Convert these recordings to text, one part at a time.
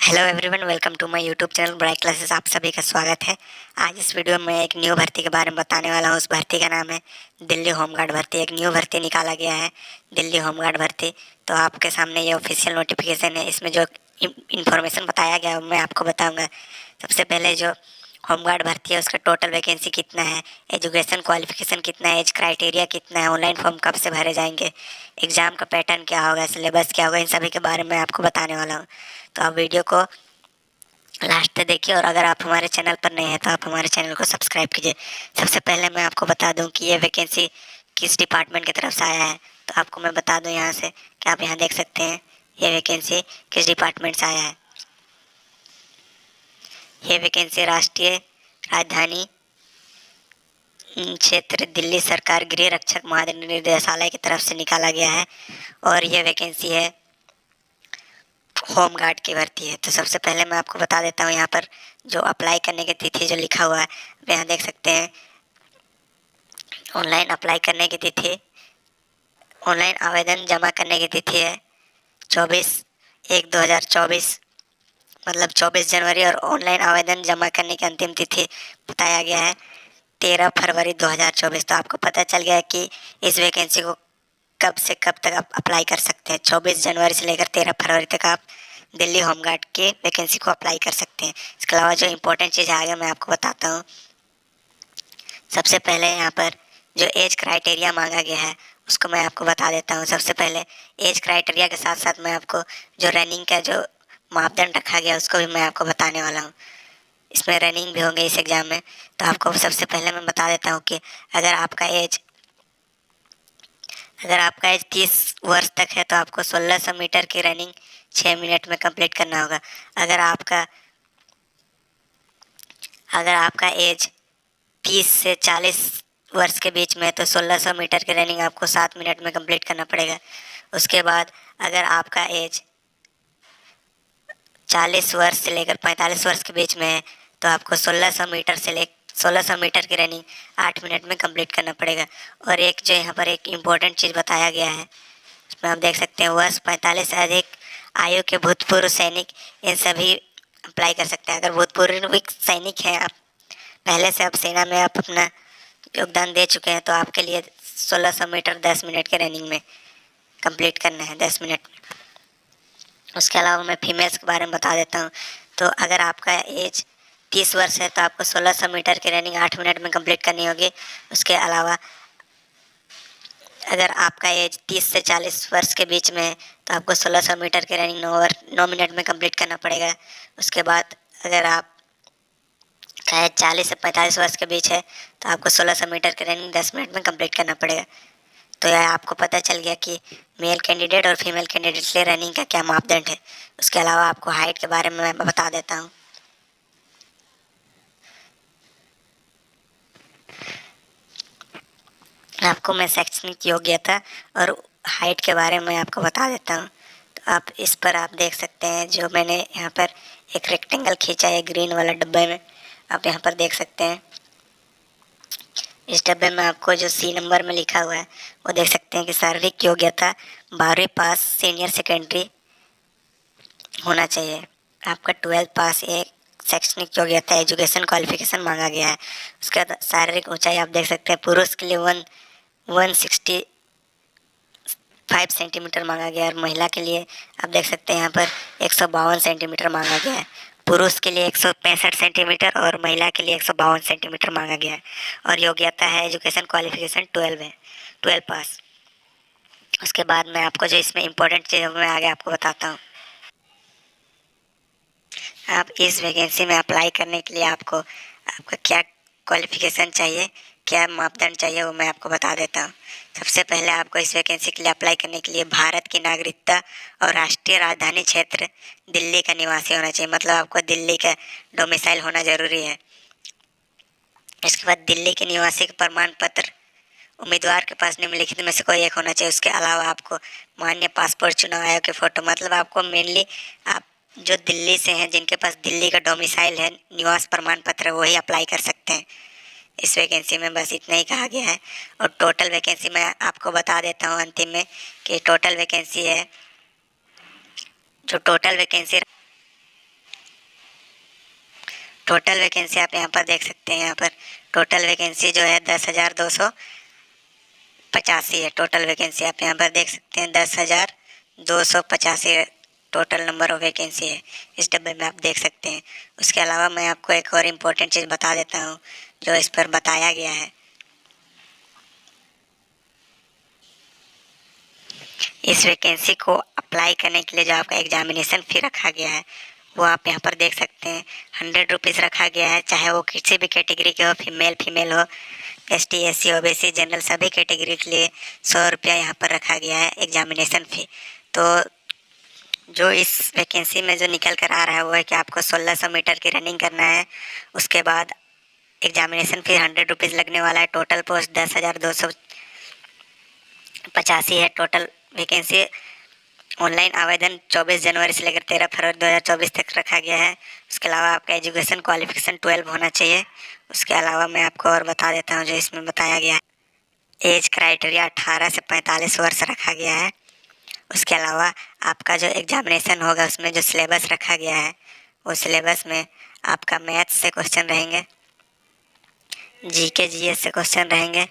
Hello everyone, welcome to my YouTube channel bright classes. आप सभी का स्वागत है। आज इस वीडियो में एक न्यू भर्ती के बारे में बताने वाला हूँ। उस भर्ती का नाम है दिल्ली होमगार्ड भर्ती। एक न्यू भर्ती निकाला गया है, दिल्ली होमगार्ड भर्ती। तो आपके सामने ये ऑफिशियल नोटिफिकेशन है। इसमें जो इन्फॉर्मेशन बताया गया है मैं आपको बताऊँगा। सबसे पहले जो होमगार्ड भर्ती है उसका टोटल वैकेंसी कितना है, एजुकेशन क्वालिफिकेशन कितना है, एज क्राइटेरिया कितना है, ऑनलाइन फॉर्म कब से भरे जाएंगे, एग्ज़ाम का पैटर्न क्या होगा, सिलेबस क्या होगा, इन सभी के बारे में आपको बताने वाला हूँ। तो आप वीडियो को लास्ट तक देखिए, और अगर आप हमारे चैनल पर नए हैं तो आप हमारे चैनल को सब्सक्राइब कीजिए। सबसे पहले मैं आपको बता दूं कि ये वैकेंसी किस डिपार्टमेंट की तरफ से आया है। तो आपको मैं बता दूं यहाँ से कि आप यहाँ देख सकते हैं ये वैकेंसी किस डिपार्टमेंट से आया है। ये वैकेंसी राष्ट्रीय राजधानी क्षेत्र दिल्ली सरकार गृह रक्षक महानिदेशालय की तरफ से निकाला गया है, और ये वैकेंसी है होम गार्ड की भर्ती है। तो सबसे पहले मैं आपको बता देता हूँ यहाँ पर जो अप्लाई करने की तिथि जो लिखा हुआ है, आप यहाँ देख सकते हैं। ऑनलाइन अप्लाई करने की तिथि, ऑनलाइन आवेदन जमा करने की तिथि है 24/1/2024, मतलब 24 जनवरी, और ऑनलाइन आवेदन जमा करने की अंतिम तिथि बताया गया है 13 फरवरी 2024। तो आपको पता चल गया है कि इस वैकेंसी को कब से कब तक आप अप्लाई कर सकते हैं। 24 जनवरी से लेकर 13 फरवरी तक आप दिल्ली होमगार्ड के वैकेंसी को अप्लाई कर सकते हैं। इसके अलावा जो इम्पोर्टेंट चीज़ आगे मैं आपको बताता हूँ। सबसे पहले यहाँ पर जो एज क्राइटेरिया मांगा गया है उसको मैं आपको बता देता हूँ। सबसे पहले एज क्राइटेरिया के साथ साथ मैं आपको जो रनिंग का जो मापदंड रखा गया उसको भी मैं आपको बताने वाला हूँ। इसमें रनिंग भी होंगे इस एग्ज़ाम में। तो आपको सबसे पहले मैं बता देता हूँ कि अगर आपका एज 30 वर्ष तक है तो आपको 1600 मीटर की रनिंग 6 मिनट में कंप्लीट करना होगा। अगर आपका एज 30 से 40 वर्ष के बीच में है तो 1600 मीटर की रनिंग आपको 7 मिनट में कंप्लीट करना पड़ेगा। उसके बाद अगर आपका एज 40 वर्ष से लेकर 45 वर्ष के बीच में है तो आपको 1600 मीटर की रनिंग 8 मिनट में कंप्लीट करना पड़ेगा। और एक जो यहाँ पर एक इम्पोर्टेंट चीज़ बताया गया है, इसमें आप देख सकते हैं वर्ष 45 से अधिक आयु के भूतपूर्व सैनिक इन सभी अप्लाई कर सकते हैं। अगर भूतपूर्व सैनिक हैं आप, पहले से आप सेना में आप अपना योगदान दे चुके हैं, तो आपके लिए 1600 मीटर 10 मिनट के रनिंग में कंप्लीट करना है, 10 मिनट में। उसके अलावा मैं फीमेल्स के बारे में बता देता हूँ। तो अगर आपका एज 30 वर्ष है तो आपको 1600 मीटर की रनिंग 8 मिनट में कंप्लीट करनी होगी। उसके अलावा अगर आपका एज 30 से 40 वर्ष के बीच में है तो आपको 1600 मीटर की रनिंग 9 मिनट में कंप्लीट करना पड़ेगा। उसके बाद अगर आप का एज 40 से 45 वर्ष के बीच है तो आपको 1600 मीटर की रनिंग 10 मिनट में कंप्लीट करना पड़ेगा। तो यह आपको पता चल गया कि मेल कैंडिडेट और फीमेल कैंडिडेट के लिए रनिंग का क्या मापदंड है। उसके अलावा आपको हाइट के बारे में मैं बता देता हूँ। आपको मैं शैक्षणिक योग्यता और हाइट के बारे में आपको बता देता हूँ। तो आप इस पर आप देख सकते हैं, जो मैंने यहाँ पर एक रेक्टेंगल खींचा है ग्रीन वाला डब्बे में, आप यहाँ पर देख सकते हैं। इस डब्बे में आपको जो सी नंबर में लिखा हुआ है वो देख सकते हैं कि शारीरिक योग्यता 12वीं पास सीनियर सेकेंडरी होना चाहिए। आपका 12th पास एक शैक्षणिक योग्यता एजुकेशन क्वालिफिकेशन मांगा गया है। उसके बाद शारीरिक ऊंचाई आप देख सकते हैं, पुरुष के लिए 165 सेंटीमीटर मांगा गया है, और महिला के लिए आप देख सकते हैं यहाँ पर 152 सेंटीमीटर मांगा गया है। पुरुष के लिए 165 सेंटीमीटर और महिला के लिए 152 सेंटीमीटर मांगा गया है। और योग्यता है एजुकेशन क्वालिफिकेशन 12 है, 12 पास। उसके बाद मैं आपको जो इसमें इम्पोर्टेंट चीज़ मैं आगे आपको बताता हूँ। आप इस वैकेंसी में अप्लाई करने के लिए आपका क्या क्वालिफिकेशन चाहिए, क्या मापदंड चाहिए, वो मैं आपको बता देता हूँ। सबसे पहले आपको इस वैकेंसी के लिए अप्लाई करने के लिए भारत की नागरिकता और राष्ट्रीय राजधानी क्षेत्र दिल्ली का निवासी होना चाहिए, मतलब आपको दिल्ली का डोमिसाइल होना ज़रूरी है। इसके बाद दिल्ली के निवासी का प्रमाण पत्र उम्मीदवार के पास निम्नलिखित में से कोई एक होना चाहिए। उसके अलावा आपको मान्य पासपोर्ट, चुनाव आयोग की फ़ोटो, मतलब आपको मेनली आप जो दिल्ली से हैं, जिनके पास दिल्ली का डोमिसाइल है, निवास प्रमाण पत्र, वही अप्लाई कर सकते हैं इस वैकेंसी में। बस इतना ही कहा गया है। और टोटल वैकेंसी मैं आपको बता देता हूँ अंतिम में कि टोटल वैकेंसी है, जो टोटल वैकेंसी टोटल वैकेंसी आप यहाँ पर देख सकते हैं। यहाँ पर टोटल वैकेंसी जो है 10,285 है। टोटल वैकेंसी आप यहाँ पर देख सकते हैं 10,285 टोटल नंबर ऑफ वैकेंसी है इस डब्बे में, आप देख सकते हैं। उसके अलावा मैं आपको एक और इम्पोर्टेंट चीज़ बता देता हूँ जो इस पर बताया गया है। इस वैकेंसी को अप्लाई करने के लिए जो आपका एग्जामिनेशन फ़ी रखा गया है वो आप यहाँ पर देख सकते हैं। 100 रुपीज़ रखा गया है, चाहे वो किसी भी कैटेगरी के हो, फीमेल हो, ST SC OBC जनरल, सभी कैटेगरी के लिए 100 रुपया यहाँ पर रखा गया है एग्जामिनेशन फ़ी। तो जो इस वैकेंसी में जो निकल कर आ रहा है वो है कि आपको 1600 मीटर की रनिंग करना है। उसके बाद एग्जामिनेशन फ़ी 100 रुपीज़ लगने वाला है। टोटल पोस्ट 10,285 है। टोटल वैकेंसी ऑनलाइन आवेदन 24 जनवरी से लेकर 13 फरवरी 2024 तक रखा गया है। उसके अलावा आपका एजुकेशन क्वालिफिकेशन 12 होना चाहिए। उसके अलावा मैं आपको और बता देता हूँ जो इसमें बताया गया है। एज क्राइटेरिया 18 से 45 वर्ष रखा गया है। उसके अलावा आपका जो एग्जामिनेशन होगा उसमें जो सिलेबस रखा गया है वो सिलेबस में आपका मैथ्स से क्वेश्चन रहेंगे, GK GS से क्वेश्चन रहेंगे,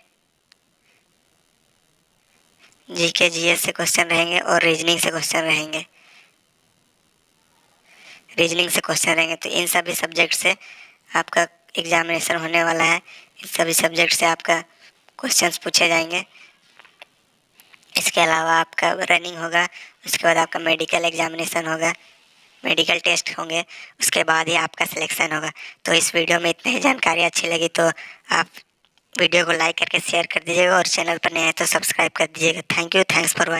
GK GS से क्वेश्चन रहेंगे और रीजनिंग से क्वेश्चन रहेंगे। तो इन सभी सब्जेक्ट से आपका एग्जामिनेशन होने वाला है। इन सभी सब्जेक्ट से आपका क्वेश्चंस पूछे जाएंगे। इसके अलावा आपका रनिंग होगा, उसके बाद आपका मेडिकल एग्जामिनेशन होगा, मेडिकल टेस्ट होंगे, उसके बाद ही आपका सिलेक्शन होगा। तो इस वीडियो में इतनी ही जानकारी अच्छी लगी तो आप वीडियो को लाइक करके शेयर कर दीजिएगा और चैनल पर नए हैं तो सब्सक्राइब कर दीजिएगा। Thank you, thanks for